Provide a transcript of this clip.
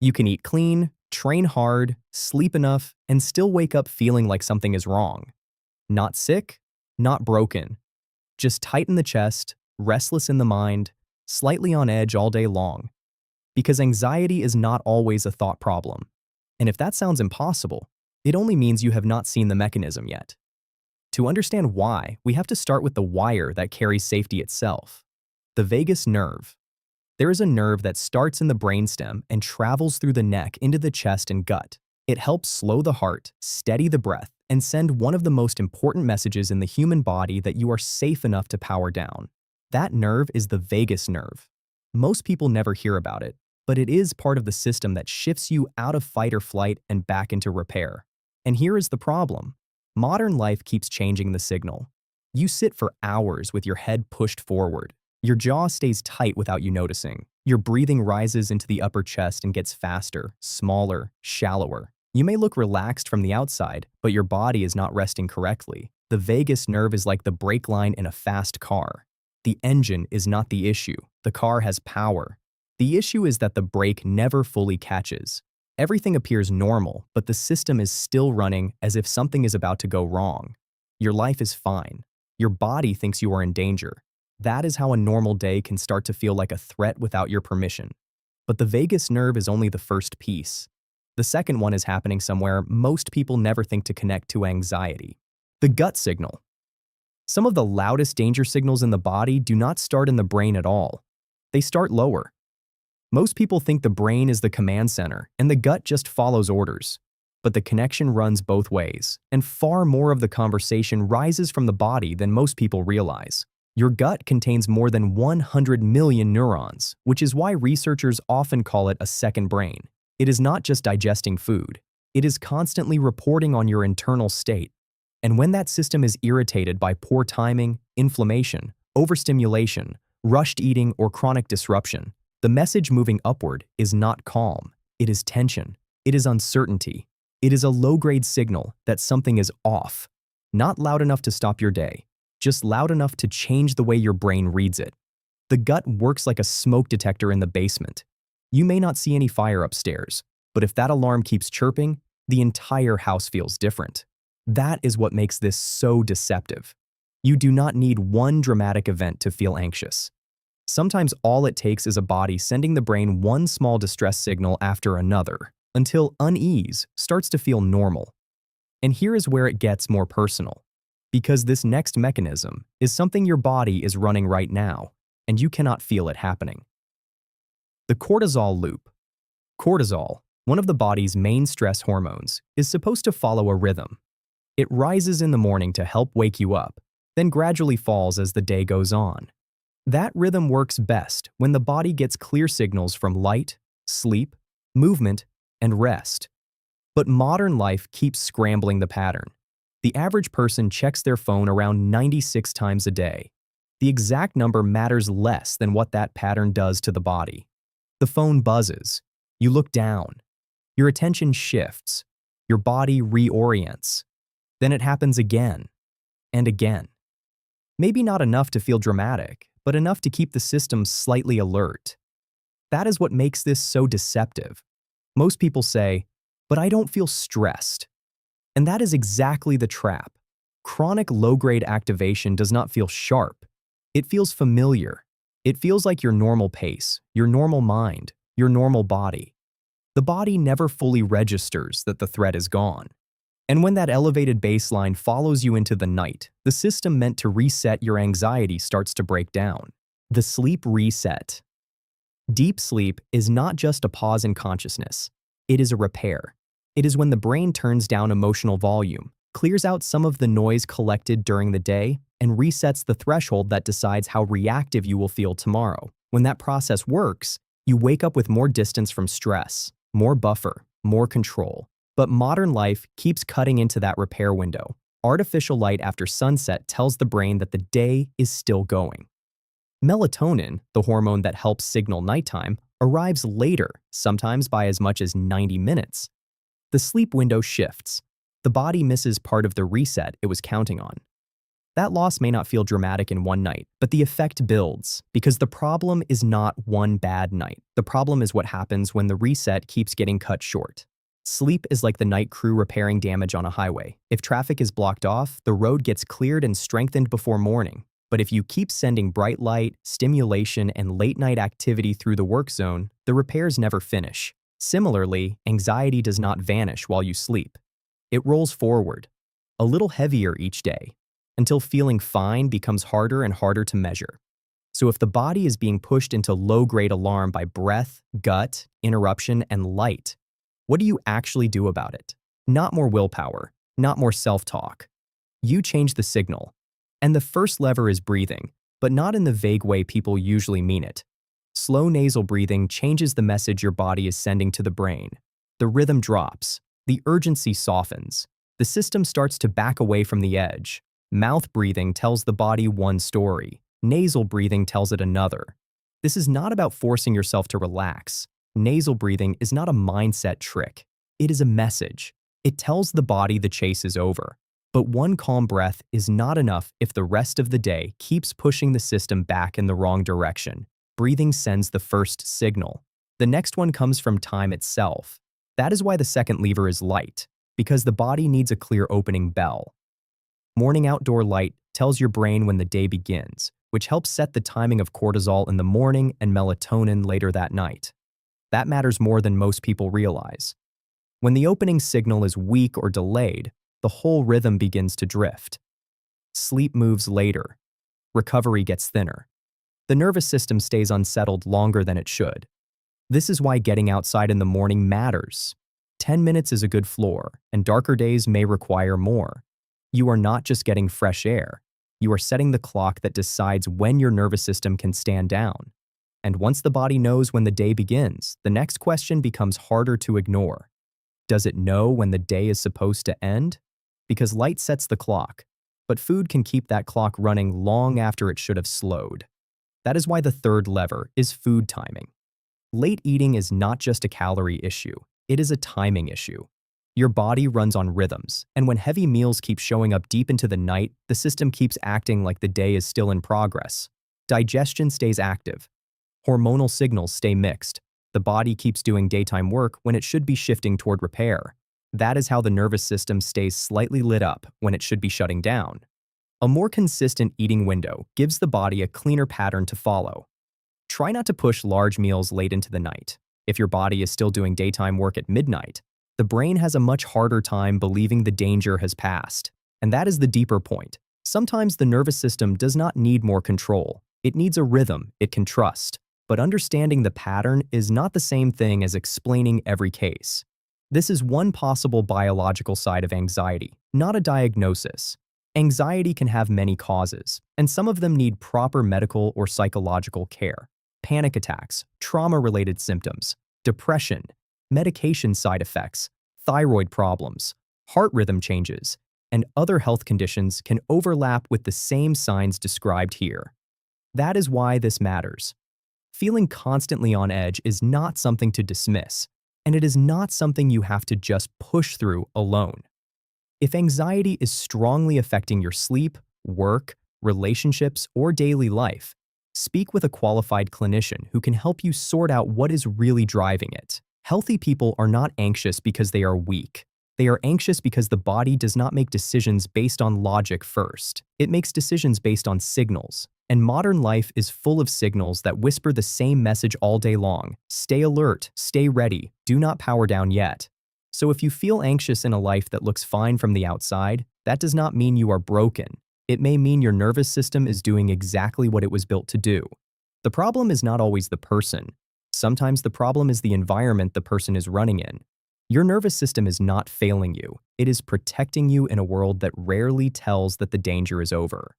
You can eat clean, train hard, sleep enough, and still wake up feeling like something is wrong. Not sick, not broken. Just tight in the chest, restless in the mind, slightly on edge all day long. Because anxiety is not always a thought problem. And if that sounds impossible, it only means you have not seen the mechanism yet. To understand why, we have to start with the wire that carries safety itself, the vagus nerve. There is a nerve that starts in the brainstem and travels through the neck into the chest and gut. It helps slow the heart, steady the breath, and send one of the most important messages in the human body that you are safe enough to power down. That nerve is the vagus nerve. Most people never hear about it, but it is part of the system that shifts you out of fight or flight and back into repair. And here is the problem. Modern life keeps changing the signal. You sit for hours with your head pushed forward. Your jaw stays tight without you noticing. Your breathing rises into the upper chest and gets faster, smaller, shallower. You may look relaxed from the outside, but your body is not resting correctly. The vagus nerve is like the brake line in a fast car. The engine is not the issue. The car has power. The issue is that the brake never fully catches. Everything appears normal, but the system is still running as if something is about to go wrong. Your life is fine. Your body thinks you are in danger. That is how a normal day can start to feel like a threat without your permission. But the vagus nerve is only the first piece. The second one is happening somewhere most people never think to connect to anxiety. The gut signal. Some of the loudest danger signals in the body do not start in the brain at all. They start lower. Most people think the brain is the command center and the gut just follows orders. But the connection runs both ways, and far more of the conversation rises from the body than most people realize. Your gut contains more than 100 million neurons, which is why researchers often call it a second brain. It is not just digesting food. It is constantly reporting on your internal state. And when that system is irritated by poor timing, inflammation, overstimulation, rushed eating, or chronic disruption, the message moving upward is not calm. It is tension. It is uncertainty. It is a low-grade signal that something is off. Not loud enough to stop your day, just loud enough to change the way your brain reads it. The gut works like a smoke detector in the basement. You may not see any fire upstairs, but if that alarm keeps chirping, the entire house feels different. That is what makes this so deceptive. You do not need one dramatic event to feel anxious. Sometimes all it takes is a body sending the brain one small distress signal after another, until unease starts to feel normal. And here is where it gets more personal. Because this next mechanism is something your body is running right now, and you cannot feel it happening. The cortisol loop. Cortisol, one of the body's main stress hormones, is supposed to follow a rhythm. It rises in the morning to help wake you up, then gradually falls as the day goes on. That rhythm works best when the body gets clear signals from light, sleep, movement, and rest. But modern life keeps scrambling the pattern. The average person checks their phone around 96 times a day. The exact number matters less than what that pattern does to the body. The phone buzzes. You look down. Your attention shifts. Your body reorients. Then it happens again and again. Maybe not enough to feel dramatic, but enough to keep the system slightly alert. That is what makes this so deceptive. Most people say, "But I don't feel stressed." And that is exactly the trap. Chronic low-grade activation does not feel sharp. It feels familiar. It feels like your normal pace, your normal mind, your normal body. The body never fully registers that the threat is gone. And when that elevated baseline follows you into the night, the system meant to reset your anxiety starts to break down. The sleep reset. Deep sleep is not just a pause in consciousness. It is a repair. It is when the brain turns down emotional volume, clears out some of the noise collected during the day, and resets the threshold that decides how reactive you will feel tomorrow. When that process works, you wake up with more distance from stress, more buffer, more control. But modern life keeps cutting into that repair window. Artificial light after sunset tells the brain that the day is still going. Melatonin, the hormone that helps signal nighttime, arrives later, sometimes by as much as 90 minutes. The sleep window shifts. The body misses part of the reset it was counting on. That loss may not feel dramatic in one night, but the effect builds, because the problem is not one bad night. The problem is what happens when the reset keeps getting cut short. Sleep is like the night crew repairing damage on a highway. If traffic is blocked off, the road gets cleared and strengthened before morning. But if you keep sending bright light, stimulation, and late-night activity through the work zone, the repairs never finish. Similarly, anxiety does not vanish while you sleep. It rolls forward, a little heavier each day, until feeling fine becomes harder and harder to measure. So if the body is being pushed into low-grade alarm by breath, gut, interruption, and light, what do you actually do about it? Not more willpower, not more self-talk. You change the signal. And the first lever is breathing, but not in the vague way people usually mean it. Slow nasal breathing changes the message your body is sending to the brain. The rhythm drops, the urgency softens, the system starts to back away from the edge. Mouth breathing tells the body one story, nasal breathing tells it another. This is not about forcing yourself to relax. Nasal breathing is not a mindset trick. It is a message. It tells the body the chase is over. But one calm breath is not enough if the rest of the day keeps pushing the system back in the wrong direction. Breathing sends the first signal. The next one comes from time itself. That is why the second lever is light, because the body needs a clear opening bell. Morning outdoor light tells your brain when the day begins, which helps set the timing of cortisol in the morning and melatonin later that night. That matters more than most people realize. When the opening signal is weak or delayed, the whole rhythm begins to drift. Sleep moves later. Recovery gets thinner. The nervous system stays unsettled longer than it should. This is why getting outside in the morning matters. 10 minutes is a good floor, and darker days may require more. You are not just getting fresh air. You are setting the clock that decides when your nervous system can stand down. And once the body knows when the day begins, the next question becomes harder to ignore. Does it know when the day is supposed to end? Because light sets the clock, but food can keep that clock running long after it should have slowed. That is why the third lever is food timing. Late eating is not just a calorie issue, it is a timing issue. Your body runs on rhythms, and when heavy meals keep showing up deep into the night, the system keeps acting like the day is still in progress. Digestion stays active. Hormonal signals stay mixed. The body keeps doing daytime work when it should be shifting toward repair. That is how the nervous system stays slightly lit up when it should be shutting down. A more consistent eating window gives the body a cleaner pattern to follow. Try not to push large meals late into the night. If your body is still doing daytime work at midnight, the brain has a much harder time believing the danger has passed. And that is the deeper point. Sometimes the nervous system does not need more control. It needs a rhythm it can trust. But understanding the pattern is not the same thing as explaining every case. This is one possible biological side of anxiety, not a diagnosis. Anxiety can have many causes, and some of them need proper medical or psychological care. Panic attacks, trauma-related symptoms, depression, medication side effects, thyroid problems, heart rhythm changes, and other health conditions can overlap with the same signs described here. That is why this matters. Feeling constantly on edge is not something to dismiss, and it is not something you have to just push through alone. If anxiety is strongly affecting your sleep, work, relationships, or daily life, speak with a qualified clinician who can help you sort out what is really driving it. Healthy people are not anxious because they are weak. They are anxious because the body does not make decisions based on logic first. It makes decisions based on signals. And modern life is full of signals that whisper the same message all day long. Stay alert, stay ready, do not power down yet. So if you feel anxious in a life that looks fine from the outside, that does not mean you are broken. It may mean your nervous system is doing exactly what it was built to do. The problem is not always the person. Sometimes the problem is the environment the person is running in. Your nervous system is not failing you. It is protecting you in a world that rarely tells that the danger is over.